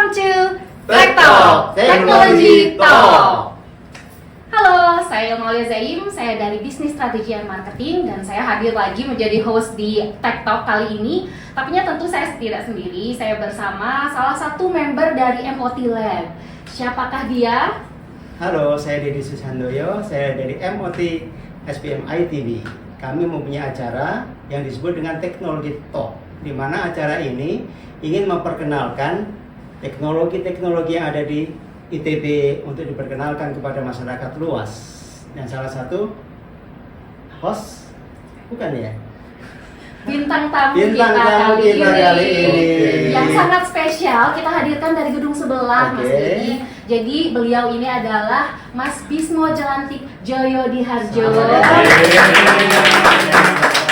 Welcome to Tech Talk, Technology Talk. Halo, saya Malia Zaim, saya dari Bisnis Strategi dan Marketing, dan saya hadir lagi menjadi host di Tech Talk kali ini. Tapi tentu saya tidak sendiri, saya bersama salah satu member dari MOT Lab. Siapakah dia? Halo, saya Deddy Susandoyo, saya dari MOT SPM ITB. Kami mempunyai acara yang disebut dengan Technology Talk, di mana acara ini ingin memperkenalkan teknologi-teknologi yang ada di ITB untuk diperkenalkan kepada masyarakat luas. Dan salah satu host, bukan ya? Bintang tamu Bintang kita tamu kali kita ini. kali ini. Yang sangat spesial, kita hadirkan dari gedung sebelah, Mas Oke. Deddy. Jadi beliau ini adalah Mas Bismo Jelantik Joyo Diharjo. Selamat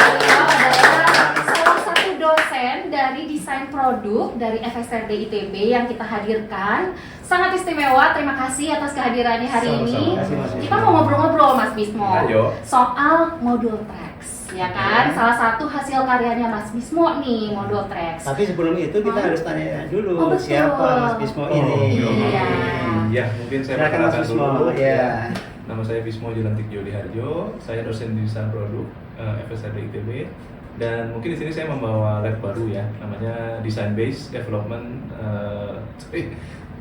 Beliau adalah salah satu dosen dari desain produk dari FSRD ITB yang kita hadirkan. Sangat istimewa, terima kasih atas kehadirannya hari Sama-sama. ini. Terima kasih, Mas Bismo. Kita mau ngobrol-ngobrol, Mas Bismo, Ayo. soal modul tracks, ya kan? Salah satu hasil karyanya Mas Bismo nih, modul tracks. Tapi sebelum itu kita harus tanya dulu Oh, betul. siapa Mas Bismo ini. Iya. Ya, mungkin saya Silakan Mas perkenalkan Bismo. dulu. Ya. Nama saya Bismo Jelantik Joyo Diharjo. Saya dosen desain produk FSRD ITB. Dan mungkin di sini saya membawa lab baru ya, namanya Design Based Development,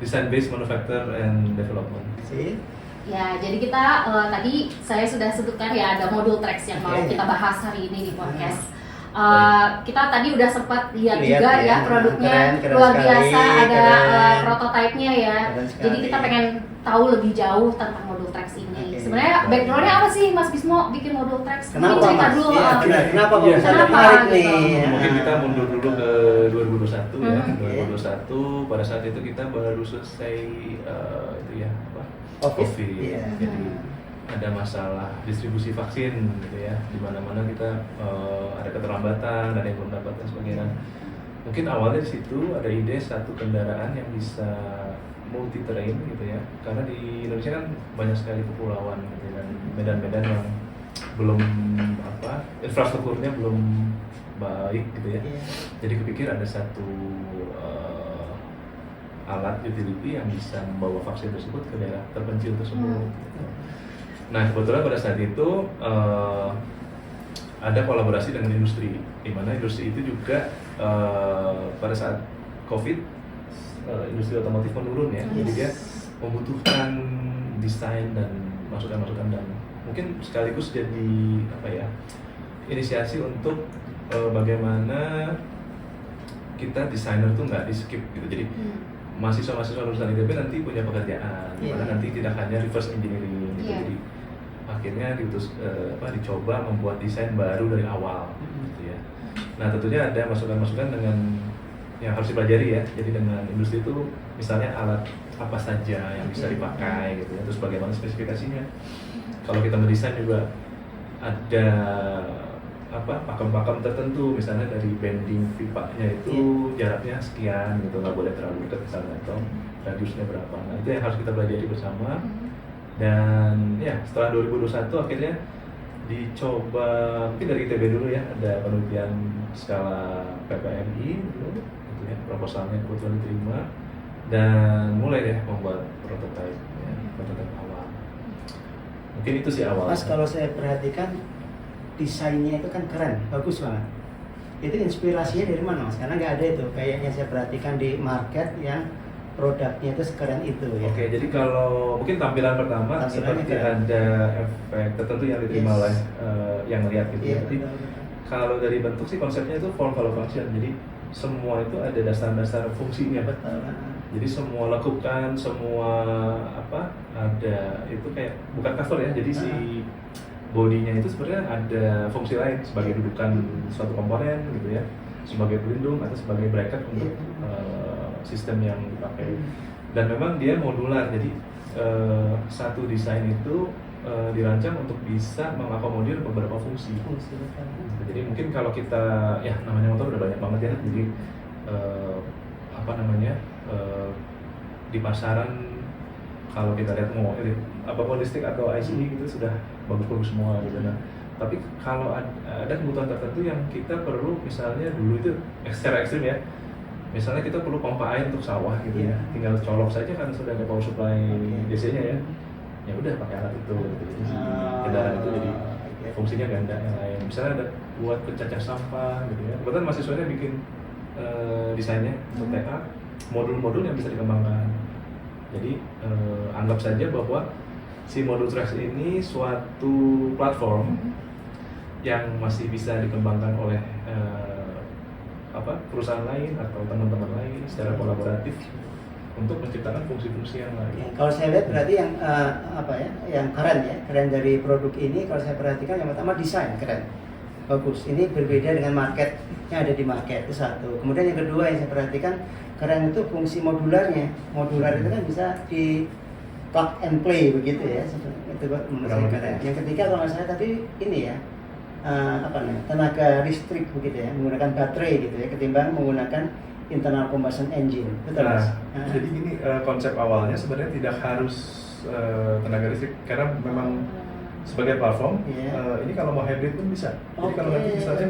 Design Based Manufacture and Development. Si. Ya, jadi kita tadi saya sudah sebutkan ya ada modul tracks yang mau Oke. kita bahas hari ini di podcast. Baik. Kita tadi udah sempat lihat Lihat juga ya. ya produknya Keren luar sekali, biasa, ada keren. prototipenya ya. Keren sekali. Jadi kita pengen tahu lebih jauh tentang modul tracks ini. Oke. Sebenarnya backgroundnya apa sih Mas Bismo bikin modul tracks? Mungkin Kenapa cerita Mas? dulu. Iya, benar. Kenapa kok Iya. bisa Kenapa tertarik gitu? nih? Mungkin kita mundur dulu ke 2021 ya. Hmm. 2021 pada saat itu kita baru selesai itu ya apa? COVID. Iya. Jadi ada masalah distribusi vaksin gitu ya, di mana-mana kita ada keterlambatan, ada yang belum dapat dan sebagainya. Mungkin awalnya di situ ada ide satu kendaraan yang bisa multi terrain gitu ya, karena di Indonesia kan banyak sekali kepulauan gitu dan medan-medan yang belum apa infrastrukturnya belum baik gitu ya. Iya. Jadi kepikir ada satu alat utility yang bisa membawa vaksin tersebut ke daerah terpencil tersebut. Gitu. Nah kebetulan pada saat itu ada kolaborasi dengan industri, di mana industri itu juga pada saat COVID industri otomotif menurun ya, jadi dia membutuhkan desain dan masukan-masukan dan mungkin sekaligus jadi apa ya inisiasi untuk bagaimana kita desainer tuh nggak di skip gitu. Jadi mahasiswa-mahasiswa lulusan ITB nanti punya pekerjaan, di mana Iya. nanti tidak hanya reverse engineering gitu. Iya. Jadi akhirnya dicoba membuat desain baru dari awal gitu ya. Nah tentunya ada masukan-masukan dengan yang harus dipelajari ya. Jadi dengan industri itu misalnya alat apa saja yang bisa dipakai gitu ya, terus bagaimana spesifikasinya. Kalau kita mendesain juga ada apa pakem-pakem tertentu, misalnya dari bending pipanya itu jaraknya sekian gitu, nggak boleh terlalu dekat misalnya atau radiusnya berapa. Nah itu yang harus kita pelajari bersama. Dan ya setelah 2021 akhirnya dicoba mungkin dari ITB dulu ya, ada penelitian skala PPMI dulu gitu ya, proposalnya kebetulan diterima dan mulai deh membuat prototipe ya, prototipe awal. Mungkin itu sih awal. Mas, kalau saya perhatikan desainnya itu kan keren, bagus banget. Itu inspirasinya dari mana Mas? Karena nggak ada itu, kayaknya saya perhatikan di market yang produknya itu sekeren itu ya. Oke, jadi kalau mungkin tampilan pertama Tampilannya seperti keren. ada efek tertentu yang diterima Yes. oleh yang melihat gitu. Iya, Jadi betul. kalau dari bentuk sih konsepnya itu form follow function. Jadi semua itu ada dasar-dasar fungsinya. Betul. Jadi semua lekukan, semua apa ada itu kayak bukan cover ya. Jadi si bodinya itu sebenarnya ada fungsi lain sebagai dudukan suatu komponen gitu ya, sebagai pelindung atau sebagai bracket untuk sistem yang dipakai. Dan memang dia modular. Jadi satu desain itu dirancang untuk bisa mengakomodir beberapa fungsi. Jadi mungkin kalau kita ya namanya motor udah banyak banget ya. Jadi apa namanya di pasaran kalau kita lihat mau apapun listrik atau ICE gitu sudah bagus-bagus semua gitu. Nah, tapi kalau ada kebutuhan tertentu yang kita perlu misalnya dulu itu secara ekstrim ya misalnya kita perlu pompa air untuk sawah gitu ya, Iya. tinggal colok saja kan sudah ada power supply Oke. DC-nya ya. Ya udah pakai alat itu gitu. Jadi si kendaraan itu jadi Oke. fungsinya ganda yang lain. Misalnya ada buat pencacah sampah gitu ya. Kebetulan mahasiswanya bikin desainnya untuk TA, modul-modul yang bisa dikembangkan. Jadi anggap saja bahwa si modul Trax ini suatu platform yang masih bisa dikembangkan oleh perusahaan lain atau teman-teman lain secara kolaboratif untuk menciptakan fungsi-fungsi yang lain. Ya, kalau saya lihat berarti yang yang keren dari produk ini kalau saya perhatikan yang pertama desain keren, bagus. Ini berbeda dengan market yang ada di market, itu satu. Kemudian yang kedua yang saya perhatikan keren itu fungsi modularnya. Modular itu kan bisa di plug and play begitu ya. Itu menurut saya keren. Yang ketiga kalau nggak salah tadi ini ya tenaga listrik begitu ya, menggunakan baterai gitu ya, ketimbang menggunakan internal combustion engine. Betul Mas? Jadi ini konsep awalnya sebenarnya tidak harus tenaga listrik karena memang sebagai platform ini kalau mau hybrid pun bisa. Jadi kalau nanti misalnya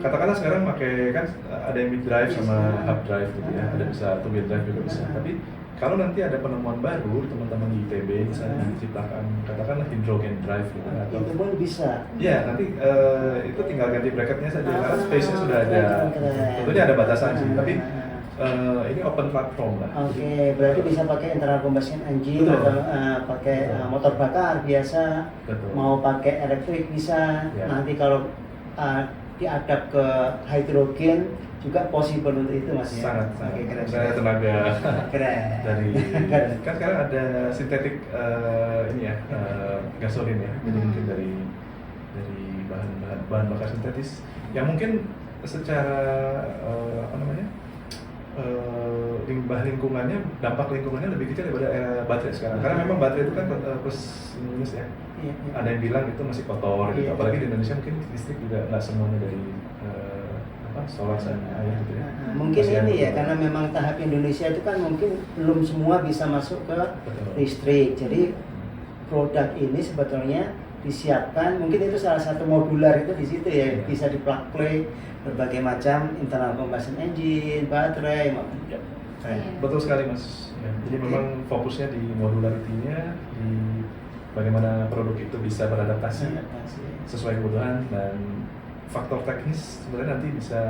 katakanlah sekarang pakai kan ada yang mid drive sama hub drive gitu ya, ada bisa two wheel drive juga bisa. Tapi kalau nanti ada penemuan baru teman-teman di ITB misalnya diciptakan katakanlah hydrogen drive gitu atau itu pun bisa. Ya nanti itu tinggal ganti bracketnya saja karena space-nya sudah ada. Tentunya ada batasan sih, tapi ini open platform lah. Oke, berarti bisa pakai internal combustion engine atau pakai motor bakar biasa. Betul. Mau pakai elektrik bisa. Ya. Nanti kalau diadap ke hidrogen juga possible untuk itu Mas ya. Sangat. Oke, keren. Saya tenaga Keren. dari Keren. kan sekarang ada sintetik gasolin ya, jadi mungkin dari bahan bakar sintetis yang mungkin secara limbah lingkungannya, dampak lingkungannya lebih kecil daripada baterai sekarang. Karena memang baterai itu kan plus minus ya. Iya. Ada yang bilang itu masih kotor gitu. Iya. Apalagi di Indonesia mungkin listrik juga nggak semuanya dari solar dan air gitu ya. Mungkin Masih ini ada ya karena memang tahap Indonesia itu kan mungkin belum semua bisa masuk ke Betul. listrik. Jadi produk ini sebetulnya disiapkan, mungkin itu salah satu modular itu di situ ya, Iya. bisa di plug play berbagai macam internal combustion engine, baterai, Iya. Betul sekali Mas. Ya, jadi memang fokusnya di modularity-nya, di bagaimana produk itu bisa beradaptasi sesuai kebutuhan dan faktor teknis sebenarnya nanti bisa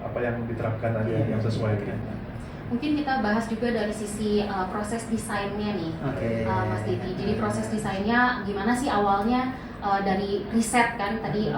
apa yang diterapkan aja yang sesuai dengan. Mungkin kita bahas juga dari sisi proses desainnya nih, Mas Didi. Jadi proses desainnya gimana sih awalnya dari riset kan tadi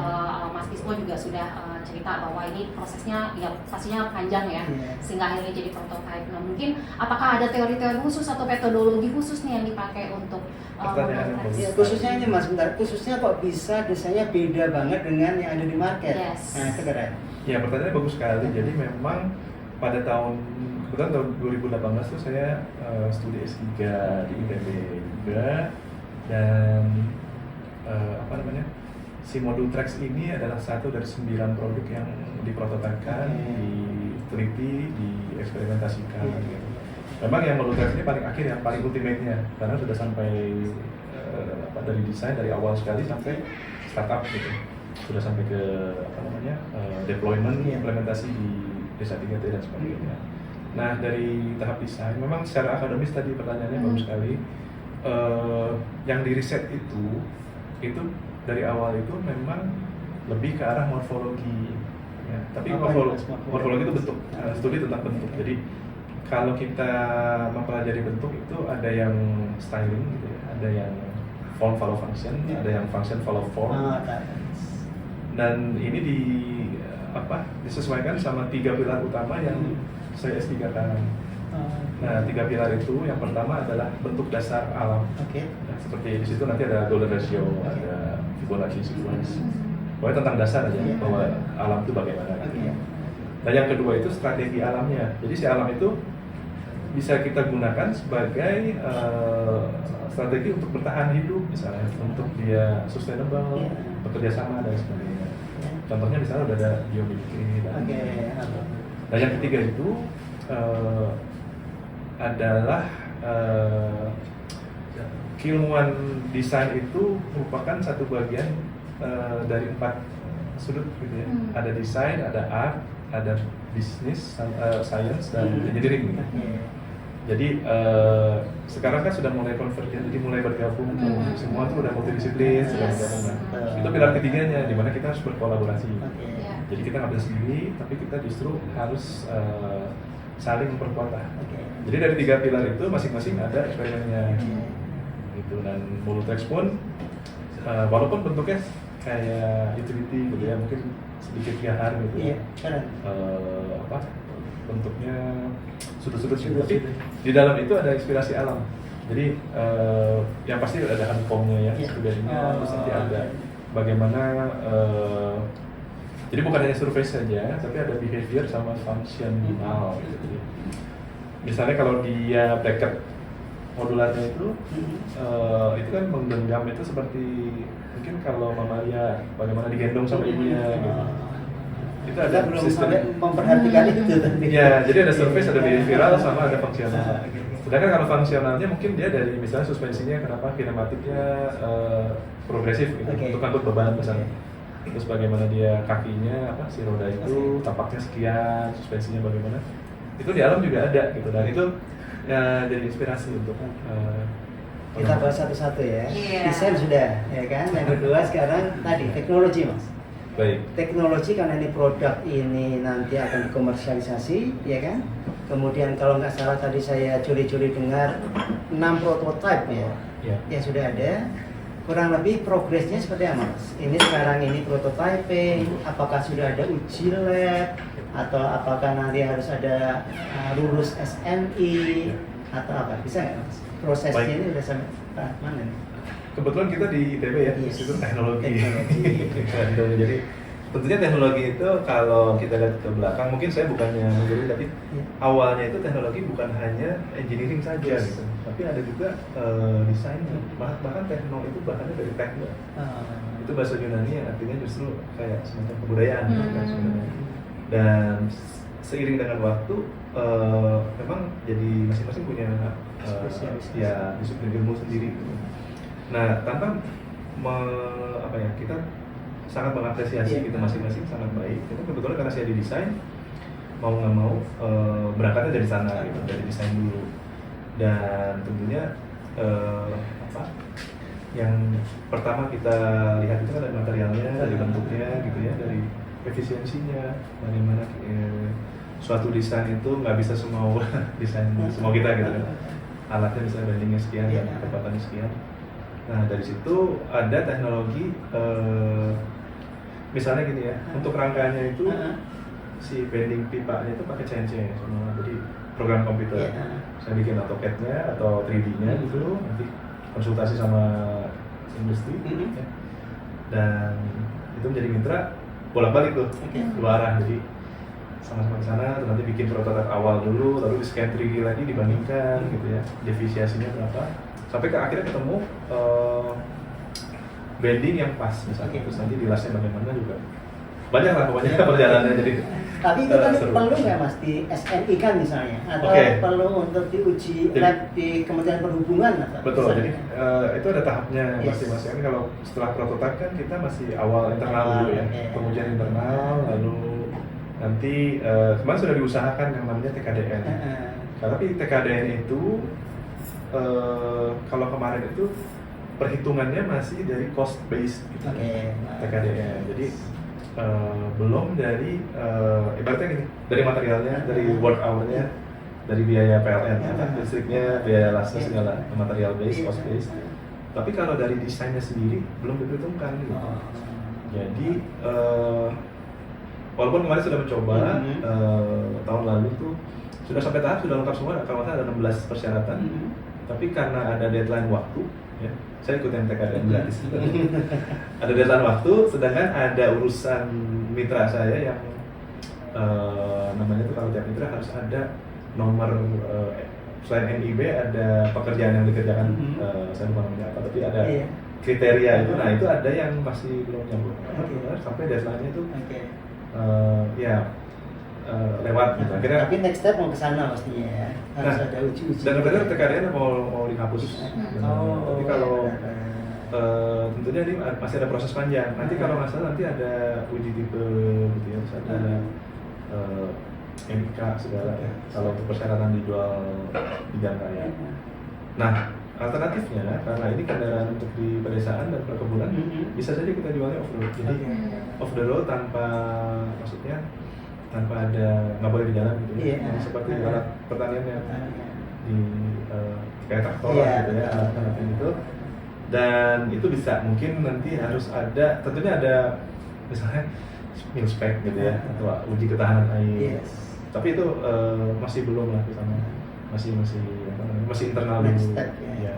Mas Bismo juga sudah cerita bahwa ini prosesnya ya pastinya panjang ya, sehingga akhirnya jadi prototype. Nah mungkin apakah ada teori-teori khusus atau metodologi khusus nih yang dipakai untuk Ya, khususnya ini Mas, bentar, khususnya kok bisa desainnya beda banget dengan yang ada di market? Yes. Nah itu keren. Ya pertanyaannya bagus sekali. Jadi memang pada kebetulan tahun 2018 tuh saya studi S3 di ITB juga dan si modul Trax ini adalah satu dari 9 produk yang diprototipekan, diteliti, dieksperimentasikan. Gitu. Memang yang modul Trax ini paling akhir, yang paling ultimate-nya karena sudah sampai dari desain dari awal sekali sampai startup gitu, sudah sampai ke deployment, implementasi di desa 3T dan sebagainya. Nah dari tahap desain, memang secara akademis tadi pertanyaannya bagus sekali. Yang di riset itu dari awal itu memang lebih ke arah morfologi, ya. Tapi morfologi itu bentuk, studi tentang bentuk. Jadi kalau kita mempelajari bentuk itu ada yang styling, gitu ya. Ada yang form follow function, ada yang function follow form. Dan ini disesuaikan sama 3 pilar utama yang saya S3 kan. Nah 3 pilar itu yang pertama adalah bentuk dasar alam. Nah, seperti di situ nanti ada Golden Ratio, ada Fibonacci sequence. Pokoknya tentang dasar aja bahwa alam itu bagaimana. Nah yang kedua itu strategi alamnya. Jadi si alam itu bisa kita gunakan sebagai strategi untuk bertahan hidup, misalnya untuk dia sustainable, bekerja sama dan sebagainya. Contohnya misalnya udah ada biomimikri. Nah yang ketiga itu adalah keilmuan desain itu merupakan satu bagian dari 4 sudut gitu ya. Ada desain, ada art, ada bisnis, science dan engineering. Jadi sekarang kan sudah mulai convergen, jadi mulai bergabung, semua tuh udah multidisiplin, sudah bergabung. Itu pilar ketiganya, di mana kita harus berkolaborasi. Jadi kita nggak bisa sendiri, tapi kita justru harus saling memperkuat. Jadi dari 3 pilar itu masing-masing ada eksperimennya. Gitu. Dan Mulutex pun walaupun bentuknya kayak utility gitu ya, mungkin sedikit liar gitu. Bentuknya sudut-sudut gitu. Tapi di dalam itu ada inspirasi alam. Jadi yang pasti ada honeycomb-nya ya, studentnya, terus nanti ada bagaimana jadi bukan hanya survei saja, tapi ada behavior sama functional gitu. Misalnya kalau dia bracket modularnya itu kan menggenggam itu seperti mungkin kalau mamalia bagaimana digendong sama ibunya gitu. Itu ada belum sistem memperhatikan itu tadi. Ya, jadi ada surface, ada behavioral sama ada fungsional. Sedangkan kalau fungsionalnya mungkin dia dari misalnya suspensinya kenapa kinematiknya progresif gitu, untuk angkut beban misalnya. Terus bagaimana dia kakinya si roda itu tapaknya sekian, suspensinya bagaimana. Itu di alam juga ada gitu, dan itu ya jadi inspirasi untuk kita bahas satu-satu ya. Desain sudah, ya kan. Yang kedua sekarang tadi teknologi, Mas. Baik. Teknologi karena ini produk ini nanti akan dikomersialisasi, ya kan. Kemudian kalau nggak salah tadi saya curi-curi dengar 6 prototipe ya, yang sudah ada. Kurang lebih progresnya seperti apa, Mas? Ini sekarang ini prototyping, apakah sudah ada uji lab, atau apakah nanti harus ada lulus SNI atau apa? Bisa nggak, Mas? Prosesnya ini udah sampai mana nih? Kebetulan kita di ITB ya, Institut Teknologi. Jadi tentunya teknologi itu kalau kita lihat ke belakang, mungkin saya bukannya menggurui, tapi awalnya itu teknologi bukan hanya engineering saja gitu, tapi ada juga desainnya. Bahkan tekno itu bahannya dari tekno. Itu bahasa Yunani yang artinya justru kayak semacam kebudayaan kan sebenarnya. Dan seiring dengan waktu memang jadi masing-masing punya ya disiplin ilmu sendiri gitu. Nah, tanpa kita sangat mengapresiasi gitu masing-masing sangat baik. Itu kebetulan karena saya di desain, mau nggak mau berangkatnya dari sana gitu, dari desain dulu. Dan tentunya yang pertama kita lihat itu kan dari materialnya, dari bentuknya gitu ya, dari efisiensinya, bagaimana suatu desain itu nggak bisa semua desain semua kita gitu kan. Alatnya bisa bandingnya sekian dan kecepatannya sekian. Nah dari situ ada teknologi misalnya gini ya, untuk rangkanya itu si bending pipanya itu pakai CNC semua, jadi program komputer. Saya bikin AutoCAD-nya atau 3D-nya gitu, nanti konsultasi sama industri ya. Dan itu menjadi mitra bolak-balik tuh dua arah, jadi sama-sama ke sana, terus nanti bikin prototipe awal dulu, lalu di scan 3D lagi dibandingkan gitu ya, defisiasinya berapa, sampai ke akhirnya ketemu bending yang pas misalnya, terus nanti dilasnya bagaimana juga banyak lah pokoknya perjalanannya. Jadi tapi itu kan perlu nggak, Mas, di SNI kan misalnya, atau perlu untuk diuji lab di Kementerian Perhubungan atau betul, jadi itu ada tahapnya masing-masing. Kalau setelah prototipe kan kita masih awal internal dulu ya, pengujian internal, lalu nanti kemarin sudah diusahakan yang namanya TKDN. Tapi TKDN itu kalau kemarin itu perhitungannya masih dari cost base gitu. TKDN. Jadi belum dari ibaratnya gini, dari materialnya, dari work hour-nya, dari biaya PLN, listriknya, biaya lasnya segala, material base, cost base. Tapi kalau dari desainnya sendiri belum diperhitungkan gitu. Jadi walaupun kemarin sudah mencoba tahun lalu tuh sudah sampai tahap sudah lengkap semua, kalau ada 16 persyaratan. Tapi karena ada deadline waktu, ya, saya ikutin TKDN gratis. Ada deadline waktu, sedangkan ada urusan mitra saya yang namanya itu kalau tiap mitra harus ada nomor selain NIB ada pekerjaan yang dikerjakan, saya lupa namanya apa, tapi ada kriteria itu. Nah itu ada yang masih belum nyambung, sampai deadline-nya itu lewat gitu. Akhirnya, tapi next step mau ke sana pastinya ya. Harus ada uji-uji. Dan kemudian TKDN mau dihapus. Jadi kalau tentunya ini masih ada proses panjang. Nanti kalau nggak salah nanti ada uji tipe gitu ya, terus ada NIK segala ya. Kalau untuk persyaratan dijual di jalan raya. Nah, alternatifnya karena ini kendaraan untuk di pedesaan dan perkebunan, bisa saja kita jualnya off road. Jadi off the road tanpa, maksudnya tanpa ada, nggak boleh di jalan gitu ya. Seperti alat pertanian yang di kayak traktor gitu ya, alat gitu. Dan itu bisa mungkin nanti harus ada, tentunya ada misalnya mil spec gitu ya, atau uji ketahanan air. Tapi itu masih belum lah kita masih internal dulu. Ya.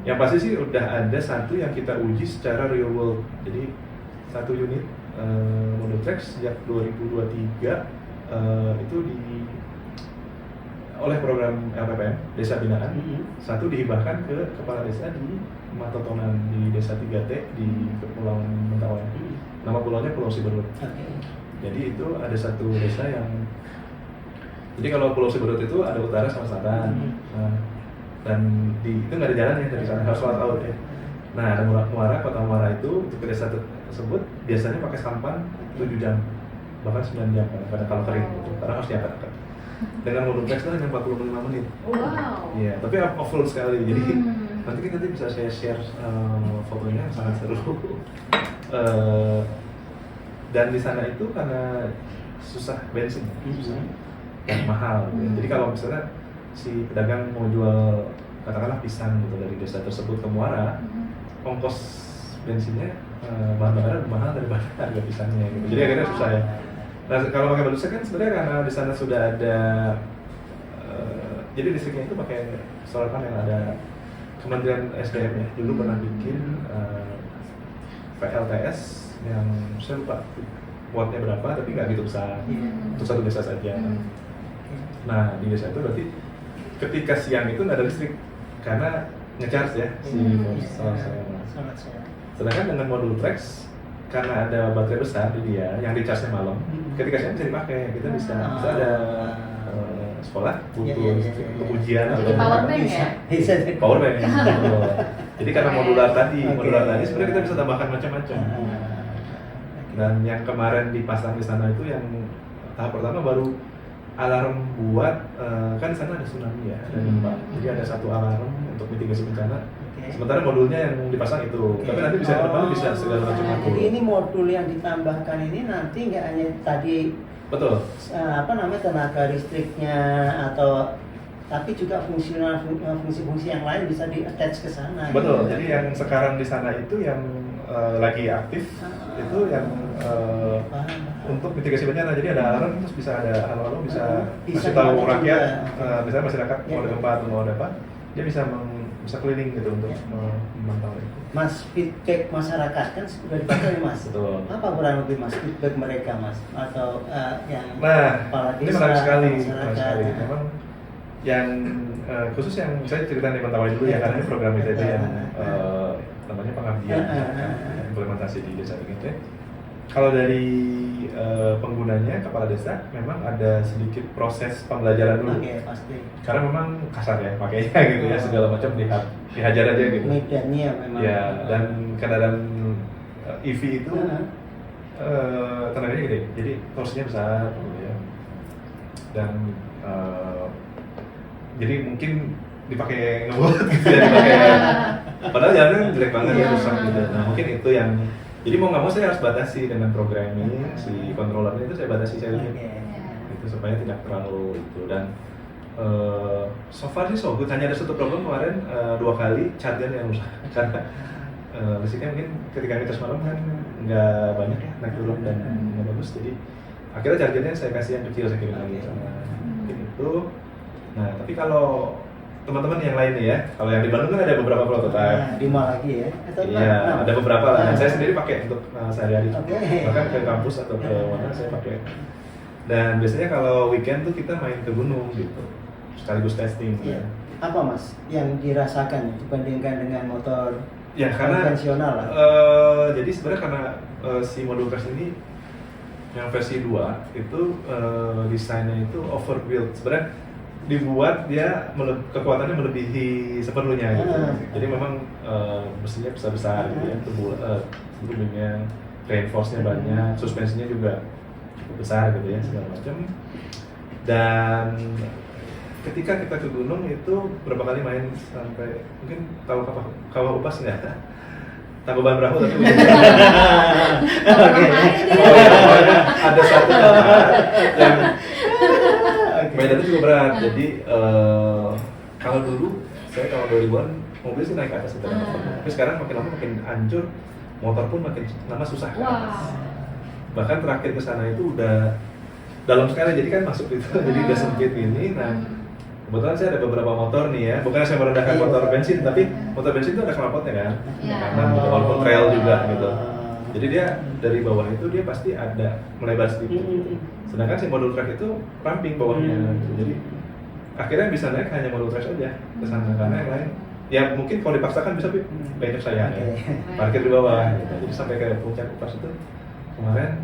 Yang pasti sih udah ada satu yang kita uji secara real world. Jadi satu unit Model Trax sejak 2023 itu oleh program LPPM Desa Binaan, satu dihibahkan ke kepala desa di Matotonan di Desa 3T di Kepulauan Mentawai. Nama pulaunya Pulau Siberut. Jadi itu ada satu desa yang, jadi kalau Pulau Siberut itu ada utara sama selatan. Dan itu nggak ada jalannya dari sana, harus lewat laut ya. Nah, ada Muara, Kota Muara itu untuk ke desa tersebut biasanya pakai sampan 7 jam, bahkan 9 jam pada kalau kering gitu, karena harus diangkat-angkat. Dengan Model Trax hanya 45 menit. Wow. Iya, Tapi off-road sekali. Jadi nanti bisa saya share fotonya, sangat seru. Dan di sana itu karena susah bensin, susah dan mahal. Jadi kalau misalnya si pedagang mau jual katakanlah pisang gitu dari desa tersebut ke Muara, ongkos bensinnya bahan bakar lebih mahal daripada harga pisangnya gitu. Jadi akhirnya susah ya. Nah, kalau pakai balusa kan sebenarnya karena di sana sudah ada jadi listriknya itu pakai solar panel, ada Kementerian SDM ya dulu pernah bikin PLTS yang saya lupa wattnya berapa tapi nggak gitu besar untuk satu desa saja. Nah, di desa itu berarti ketika siang itu nggak ada listrik karena ngecharge ya si solar saya. Sedangkan dengan modul Trax karena ada baterai besar di dia yang di-charge malam, ketika siang bisa dipakai, kita bisa ada sekolah butuh untuk ujian atau power bank ya? Power bank. Jadi karena modular tadi sebenarnya kita bisa tambahkan macam-macam. Dan yang kemarin dipasang di sana itu yang tahap pertama baru alarm buat kan di sana ada tsunami ya, ada gempa. Jadi ada satu alarm untuk mitigasi bencana. Sementara modulnya yang dipasang itu, tapi nanti bisa ke depan bisa segala macam modul. Jadi ini modul yang ditambahkan ini nanti nggak hanya tadi tenaga listriknya atau tapi juga fungsi-fungsi yang lain bisa di-attach ke sana. Betul. Gitu. Jadi yang sekarang di sana itu yang lagi aktif itu yang untuk mitigasi bencana. Jadi ada alarm terus bisa ada halo bisa kasih tahu rakyat, misalnya masyarakat mau ada gempa atau mau ada apa, dia bisa keliling gitu untuk memantau itu. Mas, feedback masyarakat kan sudah dipakai Mas. Betul. Apa kurang lebih Mas feedback mereka Mas atau yang Nah, ini menarik sekali. Memang yang khusus yang saya cerita di Mentawai dulu ya, karena ini program ITB yang namanya pengabdian implementasi di desa gitu. Kalau dari penggunanya kepala desa memang ada sedikit proses pembelajaran dulu. Pasti. Karena memang kasar ya pakainya gitu ya, segala macam dihajar aja gitu. Medannya memang. Ya, dan kendaraan EV itu tenaganya gede, jadi torsinya besar gitu ya. Dan jadi mungkin dipakai ngebut gitu ya, padahal jalannya jelek banget ya, rusak gitu. Nah, mungkin itu yang, jadi mau nggak mau saya harus batasi dengan programming si controllernya itu, saya batasi itu supaya tidak terlalu itu. Dan so far sih so good, hanya ada satu problem kemarin 2 kali charger yang rusak karena listriknya mungkin ketika ngetes malam kan nggak banyak ya, naik turun dan nggak bagus, jadi akhirnya chargernya saya kasih yang kecil, saya kirim lagi sama mungkin itu. Nah, tapi kalau teman-teman yang lainnya ya, kalau yang di Bandung kan ada beberapa prototipe. 5 lagi ya? Iya, ada beberapa lah. Dan saya sendiri pakai untuk sehari-hari. Bahkan ke kampus atau ke mana saya pakai. Dan biasanya kalau weekend tuh kita main ke gunung gitu, sekaligus testing. Iya. Apa Mas yang dirasakan dibandingkan dengan motor konvensional lah? Jadi sebenarnya karena si Model Trax ini yang versi 2 itu desainnya itu overbuilt. Sebenarnya dibuat dia kekuatannya melebihi seperlunya gitu. Jadi memang mesinnya besar-besar gitu ya, turbulenya, reinforce-nya banyak, suspensinya juga cukup besar gitu ya segala macam. Dan ketika kita ke gunung itu berapa kali main sampai mungkin tahu kawah upas nggak? Tangkuban Perahu tapi ada satu yang mainan itu cukup berat. Jadi kalau dulu saya kalau 2000-an mobil sih naik ke atas itu, tapi sekarang makin lama makin hancur, motor pun makin lama susah ke atas. Bahkan terakhir ke sana itu udah dalam sekali, jadi kan masuk itu jadi udah sempit gini. Nah kebetulan saya ada beberapa motor nih ya, bukan saya merendahkan motor bensin, tapi motor bensin itu ada knalpotnya kan, karena walaupun trail juga gitu. Jadi dia dari bawah itu dia pasti ada melebar sedikit. Sedangkan si modul track itu ramping bawahnya, gitu. Jadi akhirnya bisa naik hanya modul track aja ke sana, karena yang lain ya mungkin kalau dipaksakan bisa banyak saya parkir di bawah. Gitu. Jadi sampai ke puncak Upas itu kemarin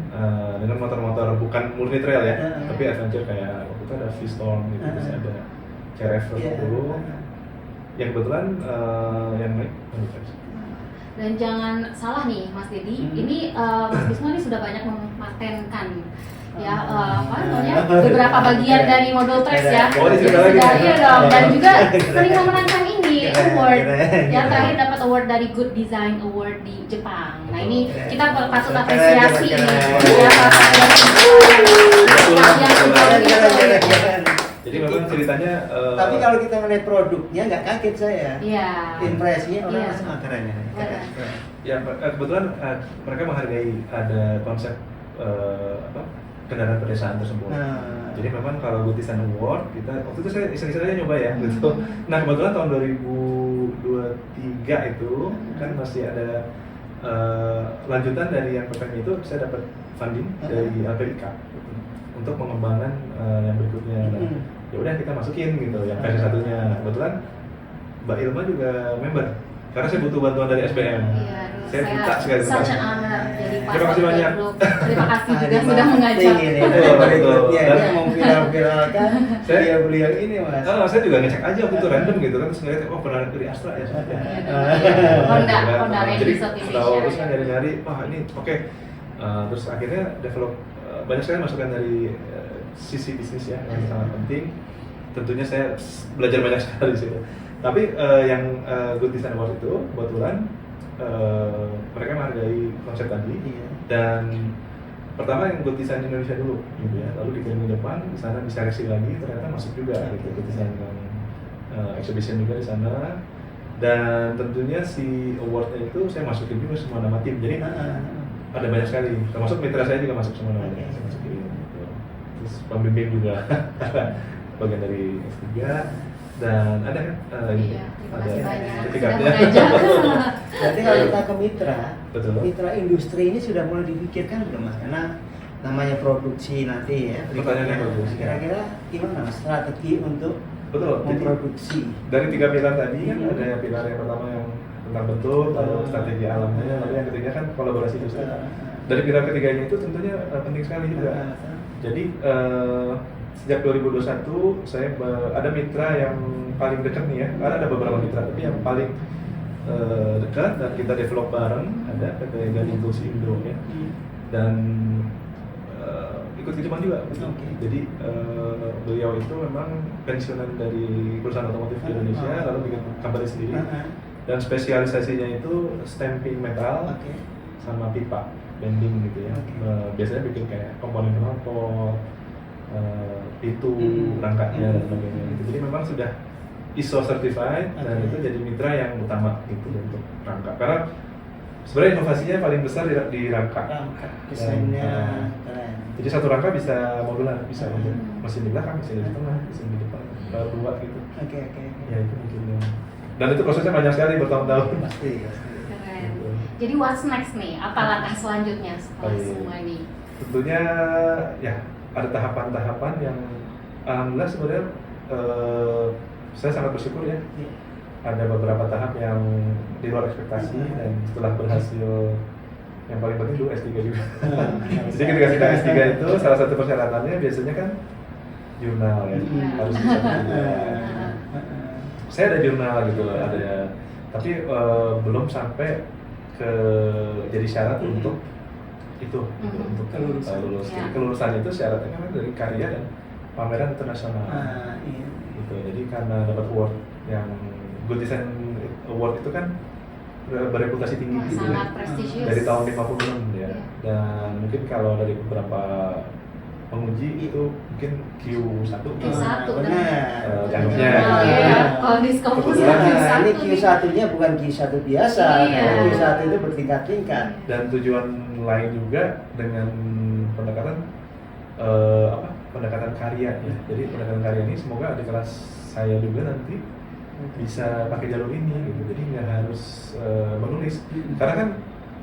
dengan motor-motor bukan murni trail ya, tapi adventure kayak waktu itu ada V-Storm gitu, terus ada CRF 110 yang kebetulan yang naik modul track. Dan jangan salah nih Mas Dedi, ini Mas Bisma ini sudah banyak mematenkan ya apa namanya beberapa bagian dari modul tracks ya. Iya dong, dan juga sering memenangkan ini award ya, terakhir dapat award dari Good Design Award di Jepang. Nah ini kita patut apresiasi ya Jadi memang ceritanya tapi kalau kita melihat produknya nggak kaget saya. Iya. Impresinya orang langsung keren. Ya kebetulan mereka menghargai ada konsep kendaraan pedesaan tersebut. Jadi memang kalau Good Design Award kita waktu itu saya iseng-iseng aja nyoba ya gitu. Nah kebetulan tahun 2023 itu kan masih ada lanjutan dari yang pertama itu, saya dapat funding dari LPDK untuk mengembangkan yang berikutnya. Nah, ya udah kita masukin gitu yang versi satunya. Nah, kebetulan Mbak Ilma juga member karena saya butuh bantuan dari SBM. Iya, saya minta sekali. Such an honor. Jadi terima kasih banyak. Terima kasih juga sudah mengajak. Berikutnya dia mau viral-viralkan saya beliau ini Mas. Saya juga ngecek aja waktu itu random gitu kan, terus ngeliat pernah dari Astra ya. Honda Jadi Register tahu terus kan nyari-nyari, wah ini oke. Terus akhirnya develop banyak sekali masukan dari sisi bisnis ya yang sangat penting. Tentunya saya belajar banyak sekali sih. Tapi yang Good Design Award itu kebetulan mereka menghargai konsep tadi dan pertama yang Good Design Indonesia dulu gitu ya, lalu dikirim ke Jepang, di sana diseleksi lagi, ternyata masuk juga gitu Good Design exhibition juga di sana. Dan tentunya si awardnya itu saya masukin juga semua nama tim, jadi ada banyak sekali, termasuk mitra saya juga masuk semua namanya, saya masukin gitu. Terus pembimbing juga bagian dari S3 dan ada kan ada sertifikatnya. Jadi kalau kita ke mitra, betul. Mitra industri ini sudah mulai dipikirkan belum Mas? Karena namanya produksi nanti ya. Pertanyaannya bagus. Kira-kira gimana Mas strategi untuk memproduksi? Dari 3 pilar tadi kan ada pilar yang pertama yang tentang bentuk, lalu strategi alamnya, lalu yang ketiga kan kolaborasi industri. Dari pilar ketiganya itu tentunya penting sekali juga. Jadi sejak 2021 saya ada mitra yang paling dekat nih ya, karena ada beberapa mitra tapi yang paling dekat dan kita develop bareng ada PT Galindo Indo ya, dan ikut ke Jepang juga. Jadi beliau itu memang pensiunan dari perusahaan otomotif di Indonesia, lalu bikin company sendiri dan spesialisasinya itu stamping metal sama pipa bending gitu ya. Biasanya bikin kayak komponen knalpot, pintu, rangkanya dan sebagainya gitu. Jadi memang sudah ISO certified dan itu jadi mitra yang utama gitu untuk rangka. Karena sebenarnya inovasinya paling besar di rangka. Desainnya keren. Jadi satu rangka bisa modular, bisa mesin di belakang, mesin di tengah, mesin di depan, dua gitu. Ya itu mungkin. Dan itu prosesnya banyak sekali bertahun-tahun. Pasti. Keren. Jadi what's next nih? Apa langkah selanjutnya setelah semua ini? Tentunya ya ada tahapan-tahapan yang alhamdulillah sebenarnya saya sangat bersyukur ya. Ada beberapa tahap yang di luar ekspektasi dan setelah berhasil, yang paling penting dulu S3 juga. Jadi ketika kita S3 itu salah satu persyaratannya biasanya kan jurnal ya, harus bisa juga. Saya ada jurnal gitu, ada, tapi belum sampai ke jadi syarat untuk itu, untuk lulus. Jadi kelulusan itu syaratnya kan dari karya dan pameran internasional. Gitu. Jadi karena dapat award yang Good Design Award itu kan bereputasi tinggi gitu sangat ya. prestisius. Dari tahun 56 ya. Dan mungkin kalau dari beberapa penguji itu mungkin Q1 jangkauannya. Kalau di Scopus Kebetulan ini Q1-nya bukan Q1 biasa, karena Q1 itu bertingkat-tingkat. Dan tujuan lain juga dengan pendekatan pendekatan karya ya. Jadi pendekatan karya ini semoga di kelas saya juga nanti bisa pakai jalur ini gitu. Jadi nggak harus menulis. Karena kan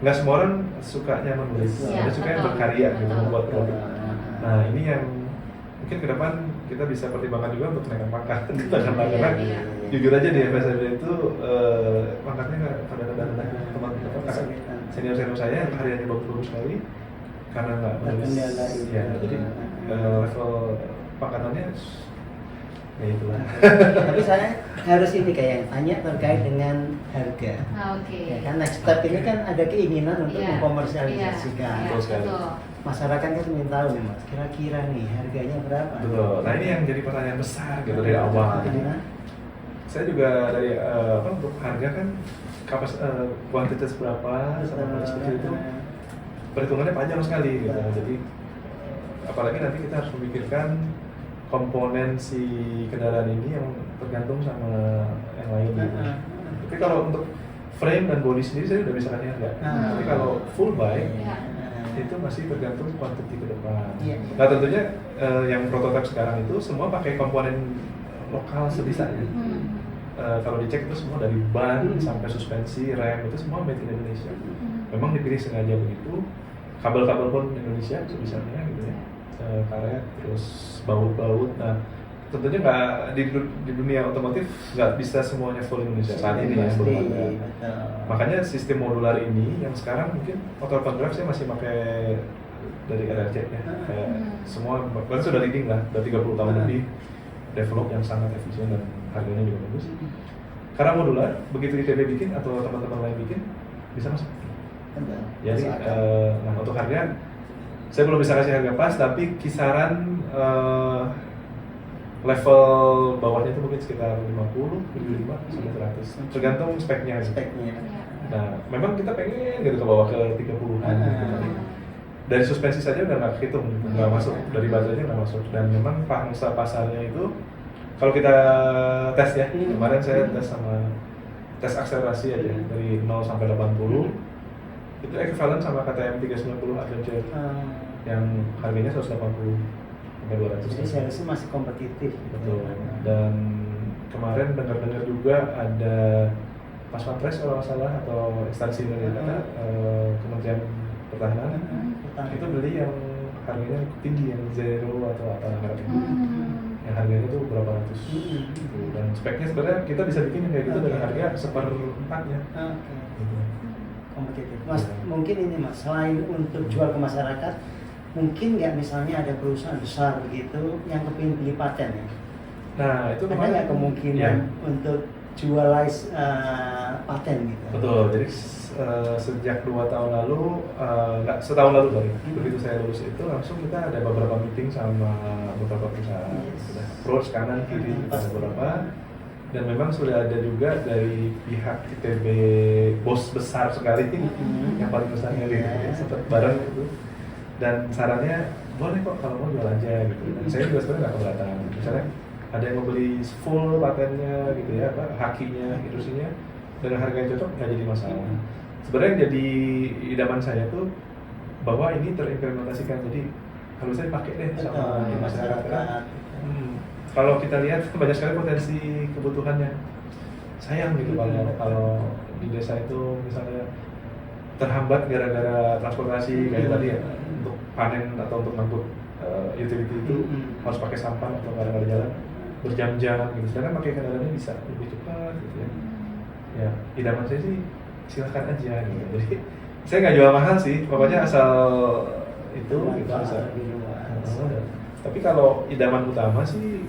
nggak semua orang sukanya menulis, ada suka yang berkarya gitu, membuat produk. Nah ini yang mungkin ke depan kita bisa pertimbangkan juga untuk naikkan pangkat karena jujur aja di FSMD itu pangkatnya nggak pada rendah-rendah. Teman-teman senior saya yang karyanya bagus-bagus sekali karena nggak menulis. Ya, jadi level pangkatannya ya itulah. Tapi saya harus ini kayak tanya terkait dengan harga. Ya kan next step ini kan ada keinginan untuk mengkomersialisasikan. Masyarakat kan ingin tahu nih Mas, kira-kira nih harganya berapa? Betul. Nah ini yang jadi pertanyaan besar gitu dari awal. Saya juga dari untuk harga kan kuantitas berapa sama seperti itu perhitungannya panjang sekali gitu. Jadi apalagi nanti kita harus memikirkan komponen si kendaraan ini yang tergantung sama yang lain gitu. Tapi kalau untuk frame dan body sendiri saya udah bisa kasih harga. Tapi kalau full bike itu masih tergantung kuantiti ke depan. Nah tentunya yang prototipe sekarang itu semua pakai komponen lokal sebisanya. Kalau dicek itu semua dari ban sampai suspensi, rem itu semua made in Indonesia. Memang dipilih sengaja begitu. Kabel-kabel pun Indonesia sebisanya gitu ya. Karet, terus baut-baut. Nah, tentunya nggak di dunia otomotif nggak bisa semuanya full Indonesia saat ini ya, belum ada. Makanya sistem modular ini yang sekarang mungkin Autopilot Drive saya masih pakai dari RRC ya. Kayak semua berarti sudah leading lah, udah 30 tahun lebih develop yang sangat efisien dan harganya juga bagus. Karena modular, begitu ITB bikin atau teman-teman lain bikin bisa masuk. Jadi, nah untuk harga saya belum bisa kasih harga pas, tapi kisaran level bawahnya itu mungkin sekitar 50, 75 sampai 100, tergantung speknya. Nah, memang kita pengen gitu ke bawah ke 30-an. Dari suspensi saja udah nggak hitung, nggak masuk, dari baterainya nggak masuk. Dan memang pangsa pasarnya itu, kalau kita tes ya, kemarin saya tes akselerasi aja dari 0 sampai 80. Itu ekivalen sama KTM 390 Adventure yang harganya 180 sampai 200. Jadi seharusnya masih kompetitif. Betul. Dan kemarin dengar-dengar juga ada Pas Pampres kalau nggak salah atau instansi dari Kementerian Pertahanan itu beli yang harganya tinggi, yang zero atau apa namanya. Yang harganya tuh berapa ratus. Dan speknya sebenarnya kita bisa bikin yang kayak gitu dengan harga 1/4-nya. Kompetitif. Mas, mungkin ini Mas, selain untuk jual ke masyarakat, mungkin nggak misalnya ada perusahaan besar begitu yang kepingin beli paten ya? Nah itu ada nggak kemungkinan untuk jual paten gitu? Betul. Jadi sejak 2 tahun lalu, nggak setahun lalu sorry, begitu saya lulus itu langsung kita ada beberapa meeting sama beberapa perusahaan, sudah approach kanan kiri beberapa. Dan memang sudah ada juga dari pihak ITB bos besar sekali yang paling besarnya gitu, sempat bareng gitu. Dan sarannya boleh kok kalau mau jual aja gitu. Dan saya juga sebenarnya nggak keberatan. Misalnya ada yang mau beli full patennya gitu ya, hakinya, industri-nya dengan harga yang cocok nggak jadi masalah. Sebenarnya yang jadi idaman saya tuh bahwa ini terimplementasikan, jadi harusnya dipakai deh sama masyarakat. Kalau kita lihat banyak sekali potensi kebutuhannya. Sayang gitu kalau di desa itu misalnya terhambat gara-gara transportasi kayak tadi ya, untuk panen atau untuk ngangkut utility itu harus pakai sampan atau nggak ada jalan berjam-jam gitu. Sedangkan pakai kendaraannya bisa lebih cepat gitu ya. Ya, idaman saya sih silakan aja gitu. Jadi saya nggak jual mahal sih, pokoknya asal itu gitu, asal Tapi kalau idaman utama sih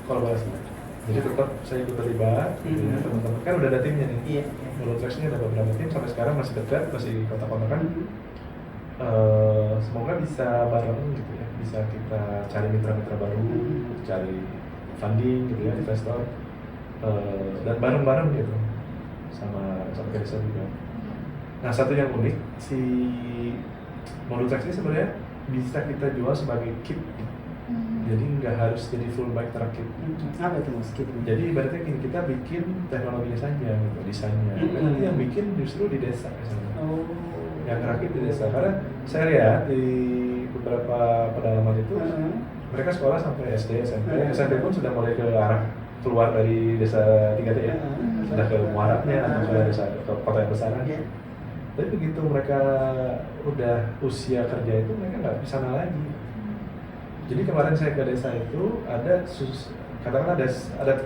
kolaborasi. Jadi tetap saya ikut terlibat, gitu ya, teman-teman kan udah ada timnya nih. Iya. Monotrax-nya ada beberapa tim sampai sekarang masih dekat, masih kontak-kontakan. Semoga bisa bareng gitu ya, bisa kita cari mitra-mitra baru, cari funding gitu ya, investor, dan bareng-bareng gitu sama Kedesa juga. Nah, satu yang unik si Monotrax ini sebenarnya bisa kita jual sebagai kit. Jadi nggak harus jadi full bike terakit. Apa itu mas? Jadi ibaratnya gini, kita bikin teknologinya saja, gitu, desainnya. Nanti yang bikin justru di desa misalnya. Yang rakit di desa. Karena saya lihat di beberapa pedalaman itu, mereka sekolah sampai SD, SMP. SMP pun sudah mulai ke arah keluar dari desa 3T ya. Sudah ke muaranya atau sudah desa ke kota yang besar. Tapi begitu mereka udah usia kerja itu, mereka nggak bisa lagi. Jadi kemarin saya ke desa itu katakanlah ada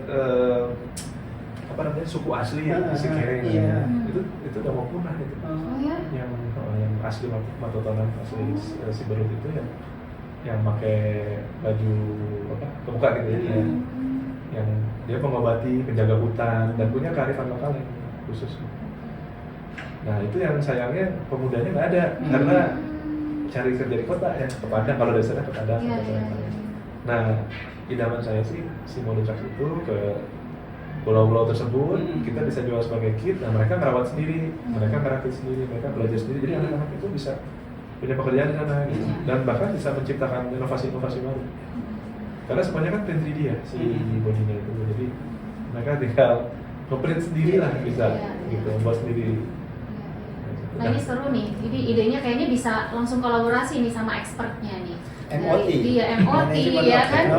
apa namanya suku asli yang isi kering, itu udah mau punah itu. Yang asli Matotonan, asli Siberut itu yang pakai baju apa kebuka gitu ya, yang dia pengobati, penjaga hutan dan punya kearifan lokal yang khusus. Nah itu yang sayangnya pemudanya nggak ada karena cari kerja di kota ya, ke Padang, kalau dasarnya ke Padang. Nah, idaman saya sih si Monotrax itu ke pulau-pulau tersebut kita bisa jual sebagai kit, dan mereka merawat sendiri, mereka merakit sendiri, mereka belajar sendiri, jadi anak-anak itu bisa punya pekerjaan di sana gitu. Dan bahkan bisa menciptakan inovasi-inovasi baru. Karena semuanya kan print 3D ya si bodinya itu, jadi mereka tinggal nge-print sendiri lah bisa gitu, buat sendiri. Nah ini seru nih, jadi idenya kayaknya bisa langsung kolaborasi nih sama expertnya nih. MOT. Iya, MOT ya kan.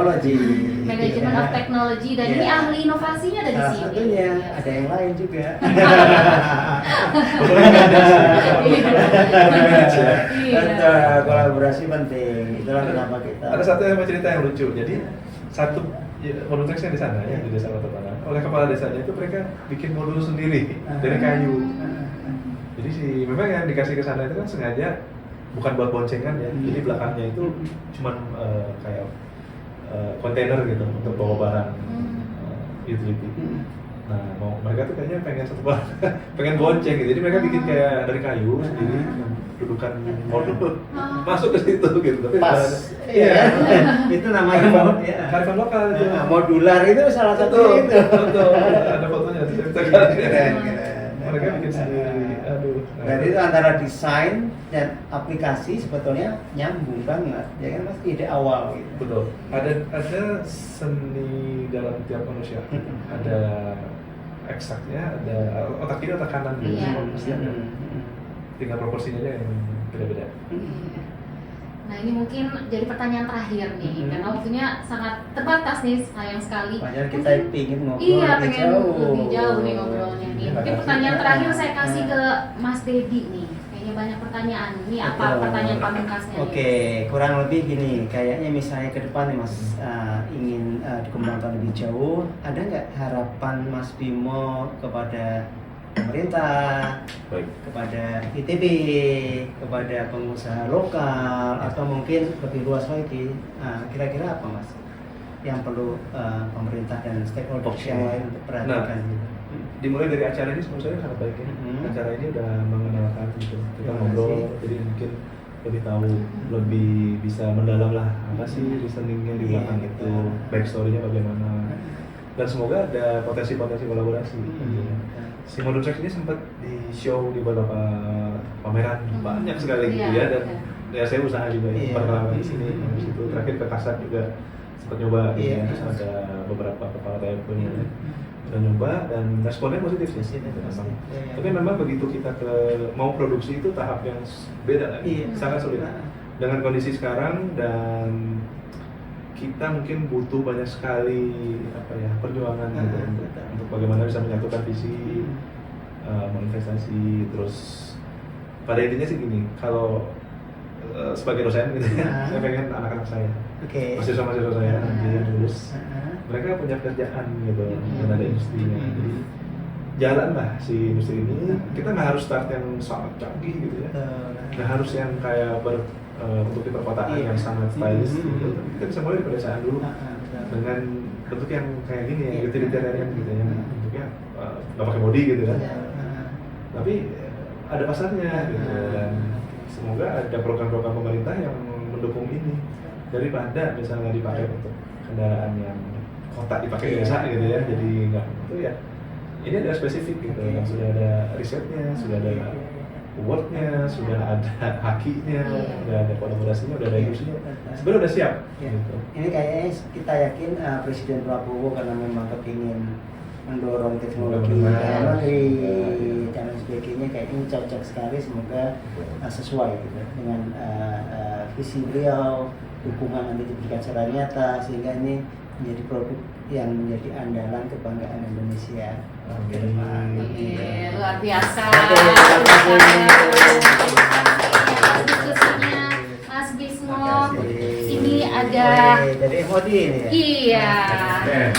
Management of Iya. Technology, dan ini ahli inovasinya ada di Salah sini. satunya, ada yang lain juga. Ada kolaborasi penting, itulah kenapa kita. Ada satu yang mau cerita yang lucu. Jadi satu Monotrax yang di sana ya, di desa Matotonan, oleh kepala desanya itu mereka bikin modul sendiri dari kayu. Jadi memang yang dikasih ke sana itu kan sengaja bukan buat boncengan ya. Jadi belakangnya itu cuman kayak kontainer gitu untuk bawa barang utility. Nah, mereka tuh kayaknya pengen pengen bonceng gitu. Jadi mereka bikin kayak dari kayu sendiri, dudukan modul masuk ke situ gitu. Tapi Pas. Iya. Itu namanya kearifan lokal itu. Modular itu salah satu itu. Betul. Ada fotonya di Instagram. Keren. Mereka bikin sendiri. Aduh. Berarti itu antara desain dan aplikasi sebetulnya nyambung banget, ya kan mas, ide awal gitu. Betul. Ada seni dalam tiap manusia. Ada eksaknya, ada otak kiri, otak kanan gitu. Iya. Pasti ada. Tinggal proporsinya aja yang beda-beda. Nah ini mungkin jadi pertanyaan terakhir nih, karena waktunya sangat terbatas nih, sayang sekali. Padahal kita ingin ngobrol Iya, lebih pengen jauh. lebih jauh nih ngobrolnya nih. Mungkin pertanyaan terakhir saya kasih ke Mas Dedi nih. Kayaknya banyak pertanyaan. Ini apa Betul. pertanyaan pamungkasnya? Oke, kurang lebih gini, kayaknya misalnya ke depan nih mas ingin dikembangkan lebih jauh, ada nggak harapan Mas Bimo kepada pemerintah, Baik. kepada ITB, kepada pengusaha lokal, atau mungkin lebih luas lagi, kira-kira apa mas yang perlu pemerintah dan stakeholders yang lain untuk perhatikan? Dimulai dari acara ini menurut saya sangat baik ya. Acara ini udah mengenalkan gitu, kita ngobrol, jadi mungkin lebih tahu, lebih bisa mendalam lah apa sih reasoningnya di belakang itu, backstory-nya bagaimana, dan semoga ada potensi-potensi kolaborasi. Si Monotrax ini sempat di show di beberapa pameran banyak sekali gitu ya, dan ya saya usaha juga ya, perkenalan di sini, di situ terakhir ke Kasat juga sempat nyoba, terus ada beberapa kepala daerah punya udah nyoba dan responnya positif sih. Tapi memang begitu kita mau produksi itu tahap yang beda lagi, sangat sulit dengan kondisi sekarang, dan kita mungkin butuh banyak sekali perjuangan gitu untuk bagaimana bisa menyatukan visi, investasi, terus pada intinya sih gini, kalau sebagai dosen gitu ya, saya pengen anak-anak saya, mahasiswa-mahasiswa saya nanti yang lulus, mereka punya kerjaan gitu, dan ada industrinya, jadi jalan lah si industri ini. Kita nggak harus start yang sangat canggih gitu ya, nggak harus yang kayak untuk di perkotaan Iya. yang sangat stylish Mhm. gitu. Kita bisa mulai dari pedesaan dulu dengan bentuk yang kayak gini ya, Iya. utilitarian gitu yang Mhm. bentuknya nggak pakai body gitu kan. Iya. Tapi ada pasarnya gitu, dan semoga ada program-program pemerintah yang mendukung ini daripada misalnya dipakai untuk kendaraan yang kota dipakai biasa gitu ya, jadi nggak itu ya. Ini ada spesifik gitu, yang sudah ada risetnya, sudah ada awardnya, sudah ada hakinya, sudah ada kolaborasinya, sudah ada industrinya, sebenarnya udah siap. Ya. Gitu. Ini kayaknya kita yakin Presiden Prabowo karena memang kepingin mendorong teknologi Benar. dalam negeri dan lain sebagainya, kayak ini cocok sekali, semoga sesuai gitu dengan visi beliau, dukungan nanti diberikan secara nyata sehingga ini menjadi produk yang menjadi andalan kebanggaan Indonesia ke depan. Oke, luar biasa. Oke, terima kasih. Atas diskusinya Mas Bismo. Makasih. Ini ada Oke, dari MOD ini ya? iya. Dan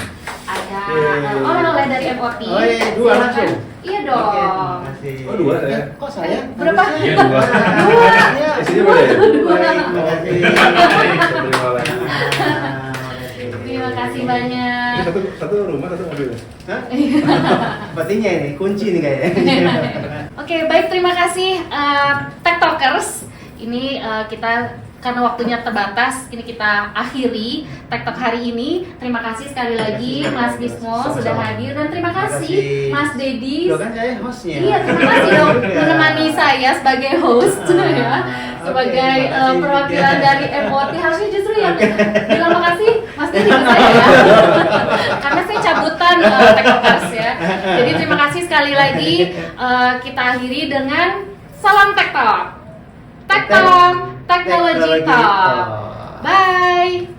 Ada Oke. oleh-oleh dari MOT. Oh, iya, dua Silakan. langsung? Iya Oke, dong. terima kasih. Oh, dua saya? Kok saya? Berapa? Iya, dua. Dua. Isinya boleh ya? Baik, terima kasih. Saya terima lagi. Terima kasih banyak. Ini satu rumah, satu mobil. Hah? Sepertinya ini kunci nih kayaknya. Oke, baik, terima kasih TikTokers. Ini kita karena waktunya terbatas, ini kita akhiri TikTok hari ini. Terima kasih sekali lagi Mas Bismo sudah hadir, dan terima kasih Mas Dedi. Loh kan saya hostnya. Iya, terima kasih dong menemani saya sebagai host ya, sebagai terima kasih. perwakilan dari MOT. Harusnya justru yang bilang makasih Mas Dedi ke saya ya, karena saya cabutan TikTokers ya. Jadi terima kasih sekali lagi. Kita akhiri dengan salam TikTok. TikTok, Technology Talk. Bye.